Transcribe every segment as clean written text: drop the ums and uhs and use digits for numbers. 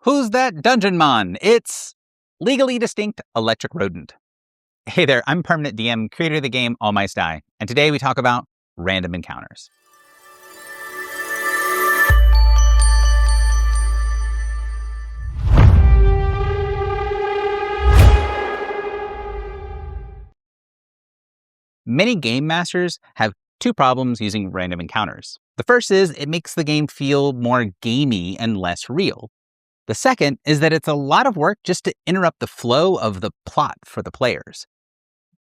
Who's that dungeon mon? It's Legally Distinct Electric Rodent. Hey there, I'm Permanent DM, creator of the game All Mice Die, and today we talk about random encounters. Many game masters have two problems using random encounters. The first is it makes the game feel more gamey and less real. The second is that it's a lot of work just to interrupt the flow of the plot for the players.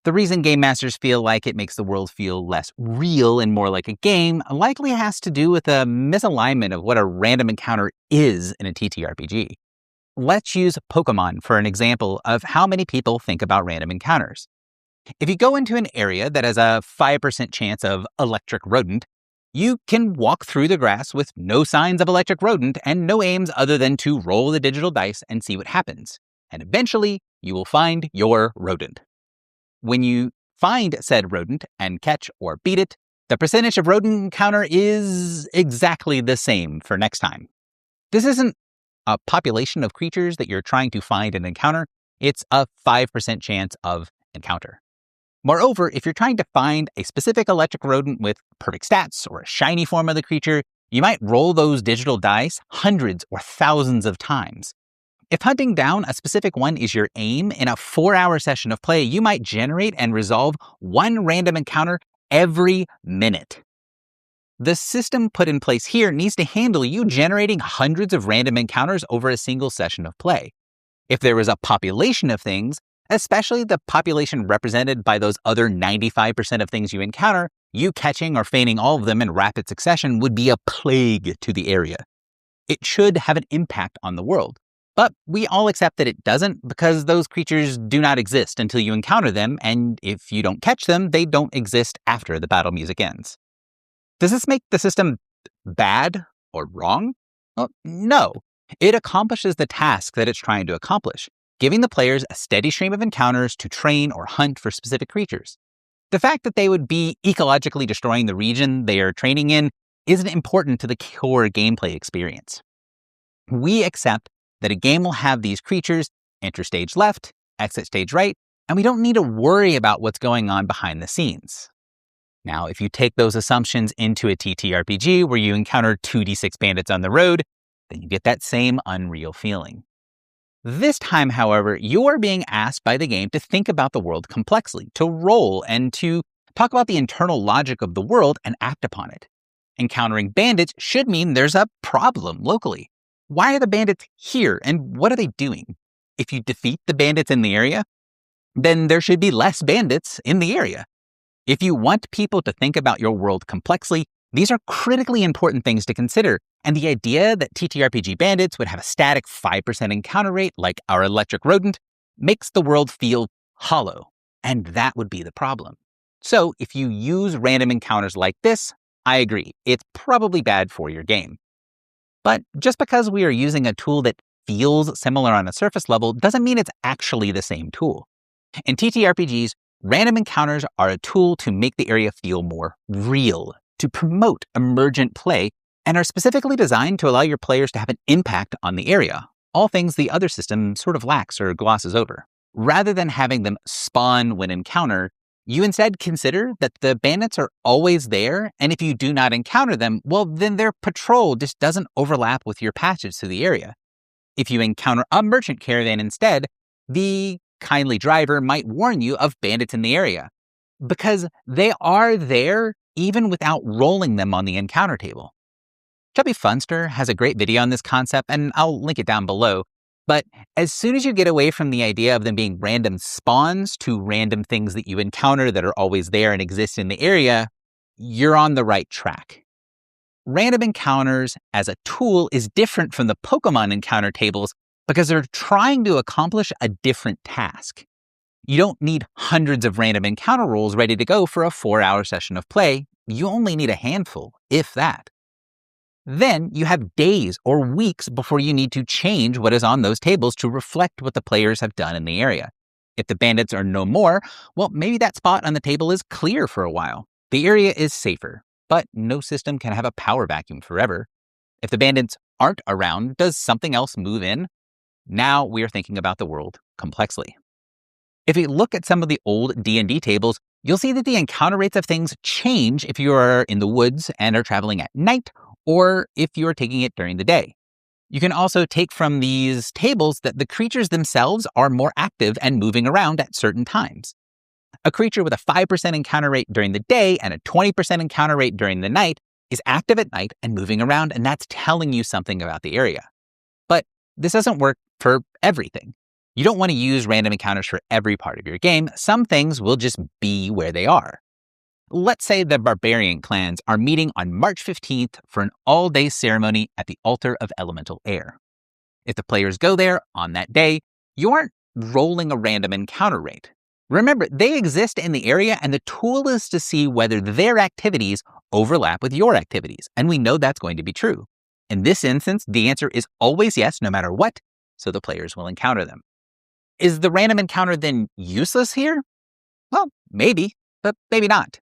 The reason game masters feel like it makes the world feel less real and more like a game likely has to do with a misalignment of what a random encounter is in a TTRPG. Let's use Pokemon for an example of how many people think about random encounters. If you go into an area that has a 5% chance of electric rodent, you can walk through the grass with no signs of electric rodent and no aims other than to roll the digital dice and see what happens. And eventually, you will find your rodent. When you find said rodent and catch or beat it, the percentage of rodent encounter is exactly the same for next time. This isn't a population of creatures that you're trying to find and encounter. It's a 5% chance of encounter. Moreover, if you're trying to find a specific electric rodent with perfect stats or a shiny form of the creature, you might roll those digital dice hundreds or thousands of times. If hunting down a specific one is your aim, in a 4-hour session of play, you might generate and resolve one random encounter every minute. The system put in place here needs to handle you generating hundreds of random encounters over a single session of play. If there was a population of things, especially the population represented by those other 95% of things you encounter, you catching or feigning all of them in rapid succession would be a plague to the area. It should have an impact on the world. But we all accept that it doesn't because those creatures do not exist until you encounter them, and if you don't catch them, they don't exist after the battle music ends. Does this make the system bad or wrong? Well, no. It accomplishes the task that it's trying to accomplish, giving the players a steady stream of encounters to train or hunt for specific creatures. The fact that they would be ecologically destroying the region they are training in isn't important to the core gameplay experience. We accept that a game will have these creatures enter stage left, exit stage right, and we don't need to worry about what's going on behind the scenes. Now, if you take those assumptions into a TTRPG where you encounter 2d6 bandits on the road, then you get that same unreal feeling. This time, however, you are being asked by the game to think about the world complexly, to roll, and to talk about the internal logic of the world and act upon it. Encountering bandits should mean there's a problem locally. Why are the bandits here, and what are they doing? If you defeat the bandits in the area, then there should be less bandits in the area. If you want people to think about your world complexly, these are critically important things to consider, and the idea that TTRPG bandits would have a static 5% encounter rate like our electric rodent makes the world feel hollow, and that would be the problem. So if you use random encounters like this, I agree, it's probably bad for your game. But just because we are using a tool that feels similar on a surface level doesn't mean it's actually the same tool. In TTRPGs, random encounters are a tool to make the area feel more real, to promote emergent play, and are specifically designed to allow your players to have an impact on the area, all things the other system sort of lacks or glosses over. Rather than having them spawn when encountered, you instead consider that the bandits are always there, and if you do not encounter them, well, then their patrol just doesn't overlap with your passage through the area. If you encounter a merchant caravan instead, the kindly driver might warn you of bandits in the area, because they are there even without rolling them on the encounter table. Chubby Funster has a great video on this concept, and I'll link it down below. But as soon as you get away from the idea of them being random spawns to random things that you encounter that are always there and exist in the area, you're on the right track. Random encounters as a tool is different from the Pokemon encounter tables because they're trying to accomplish a different task. You don't need hundreds of random encounter rolls ready to go for a 4-hour session of play. You only need a handful, if that. Then you have days or weeks before you need to change what is on those tables to reflect what the players have done in the area. If the bandits are no more, well, maybe that spot on the table is clear for a while. The area is safer, but no system can have a power vacuum forever. If the bandits aren't around, does something else move in? Now we are thinking about the world complexly. If we look at some of the old D&D tables, you'll see that the encounter rates of things change if you are in the woods and are traveling at night, or if you are taking it during the day. You can also take from these tables that the creatures themselves are more active and moving around at certain times. A creature with a 5% encounter rate during the day and a 20% encounter rate during the night is active at night and moving around, and that's telling you something about the area. But this doesn't work for everything. You don't want to use random encounters for every part of your game. Some things will just be where they are. Let's say the barbarian clans are meeting on March 15th for an all-day ceremony at the Altar of Elemental Air. If the players go there on that day, you aren't rolling a random encounter rate. Remember, they exist in the area, and the tool is to see whether their activities overlap with your activities, and we know that's going to be true. In this instance, the answer is always yes, no matter what, so the players will encounter them. Is the random encounter then useless here? Well, maybe, but maybe not.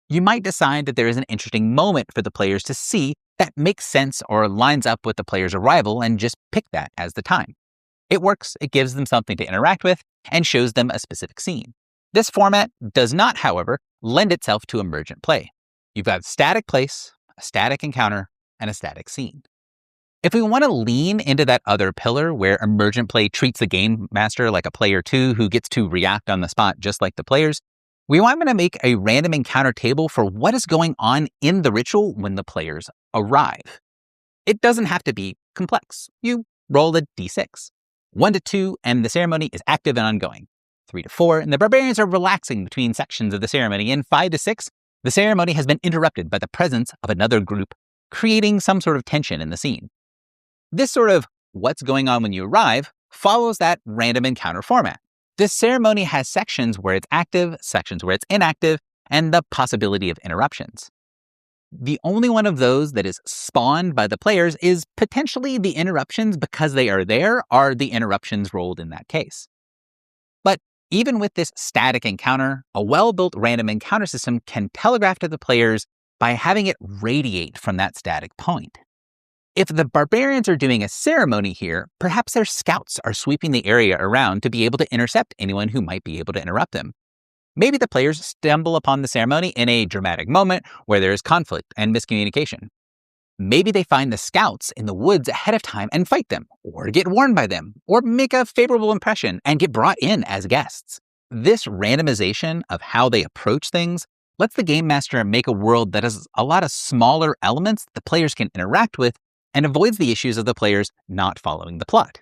You might decide that there is an interesting moment for the players to see that makes sense or lines up with the player's arrival and just pick that as the time. It works, it gives them something to interact with, and shows them a specific scene. This format does not, however, lend itself to emergent play. You've got a static place, a static encounter, and a static scene. If we want to lean into that other pillar where emergent play treats the game master like a player too who gets to react on the spot just like the players, we want to make a random encounter table for what is going on in the ritual when the players arrive. It doesn't have to be complex. You roll a d6. 1 to 2, and the ceremony is active and ongoing. 3 to 4, and the barbarians are relaxing between sections of the ceremony. And 5 to 6, the ceremony has been interrupted by the presence of another group, creating some sort of tension in the scene. This sort of what's going on when you arrive follows that random encounter format. This ceremony has sections where it's active, sections where it's inactive, and the possibility of interruptions. The only one of those that is spawned by the players is potentially the interruptions because they are there are the interruptions rolled in that case. But even with this static encounter, a well-built random encounter system can telegraph to the players by having it radiate from that static point. If the barbarians are doing a ceremony here, perhaps their scouts are sweeping the area around to be able to intercept anyone who might be able to interrupt them. Maybe the players stumble upon the ceremony in a dramatic moment where there is conflict and miscommunication. Maybe they find the scouts in the woods ahead of time and fight them, or get warned by them, or make a favorable impression and get brought in as guests. This randomization of how they approach things lets the game master make a world that has a lot of smaller elements the players can interact with and avoids the issues of the players not following the plot.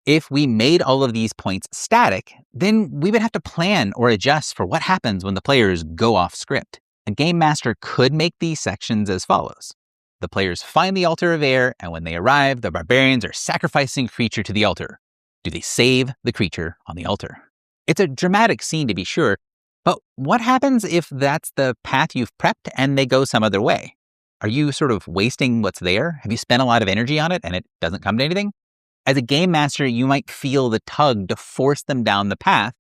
If we made all of these points static, then we would have to plan or adjust for what happens when the players go off script. A game master could make these sections as follows. The players find the Altar of Air, and when they arrive, the barbarians are sacrificing a creature to the altar. Do they save the creature on the altar? It's a dramatic scene to be sure, but what happens if that's the path you've prepped and they go some other way? Are you sort of wasting what's there? Have you spent a lot of energy on it and it doesn't come to anything? As a game master, you might feel the tug to force them down the path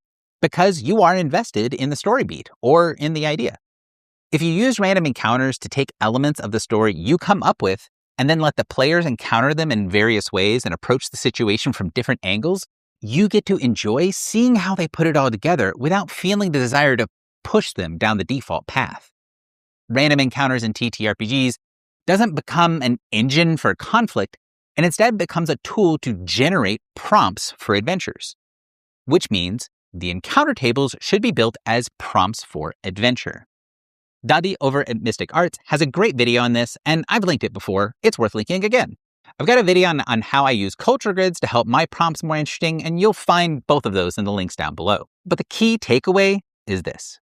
because you are invested in the story beat or in the idea. If you use random encounters to take elements of the story you come up with and then let the players encounter them in various ways and approach the situation from different angles, you get to enjoy seeing how they put it all together without feeling the desire to push them down the default path. Random encounters in TTRPGs doesn't become an engine for conflict, and instead becomes a tool to generate prompts for adventures. Which means the encounter tables should be built as prompts for adventure. Dadi over at Mystic Arts has a great video on this, and I've linked it before. It's worth linking again. I've got a video on how I use culture grids to help my prompts more interesting, and you'll find both of those in the links down below. But the key takeaway is this.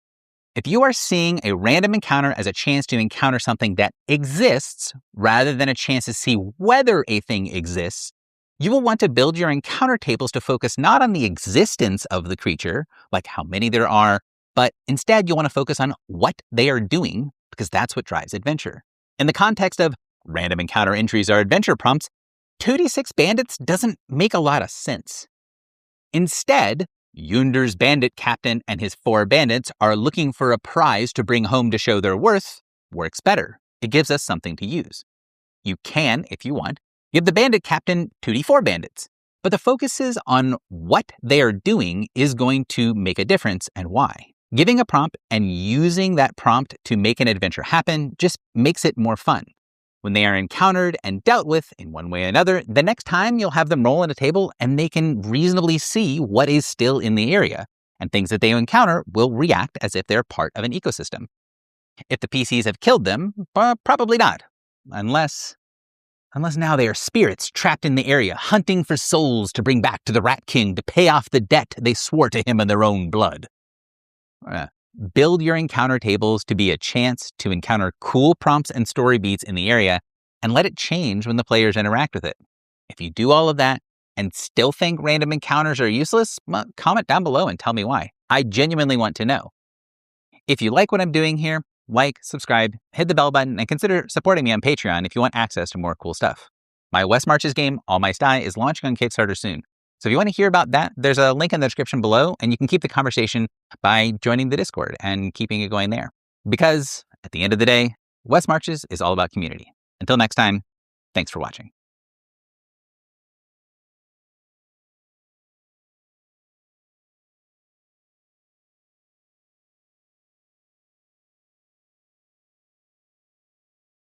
If you are seeing a random encounter as a chance to encounter something that exists, rather than a chance to see whether a thing exists, you will want to build your encounter tables to focus not on the existence of the creature, like how many there are, but instead you'll want to focus on what they are doing, because that's what drives adventure. In the context of random encounter entries are adventure prompts, 2d6 bandits doesn't make a lot of sense. Instead, Yunder's bandit captain and his 4 bandits are looking for a prize to bring home to show their worth works better. It gives us something to use. You can, if you want, give the bandit captain 2d4 bandits, but the focus is on what they are doing is going to make a difference and why. Giving a prompt and using that prompt to make an adventure happen just makes it more fun. When they are encountered and dealt with in one way or another, the next time you'll have them roll on a table and they can reasonably see what is still in the area, and things that they encounter will react as if they're part of an ecosystem. If the PCs have killed them, probably not. Unless now they are spirits trapped in the area, hunting for souls to bring back to the Rat King to pay off the debt they swore to him in their own blood. Build your encounter tables to be a chance to encounter cool prompts and story beats in the area, and let it change when the players interact with it. If you do all of that and still think random encounters are useless, comment down below and tell me why. I genuinely want to know. If you like what I'm doing here, like, subscribe, hit the bell button, and consider supporting me on Patreon if you want access to more cool stuff. My Wes Marches game, All My Sty, is launching on Kickstarter soon. So if you want to hear about that, there's a link in the description below, and you can keep the conversation by joining the Discord and keeping it going there. Because at the end of the day, Wes Marches is all about community. Until next time, thanks for watching.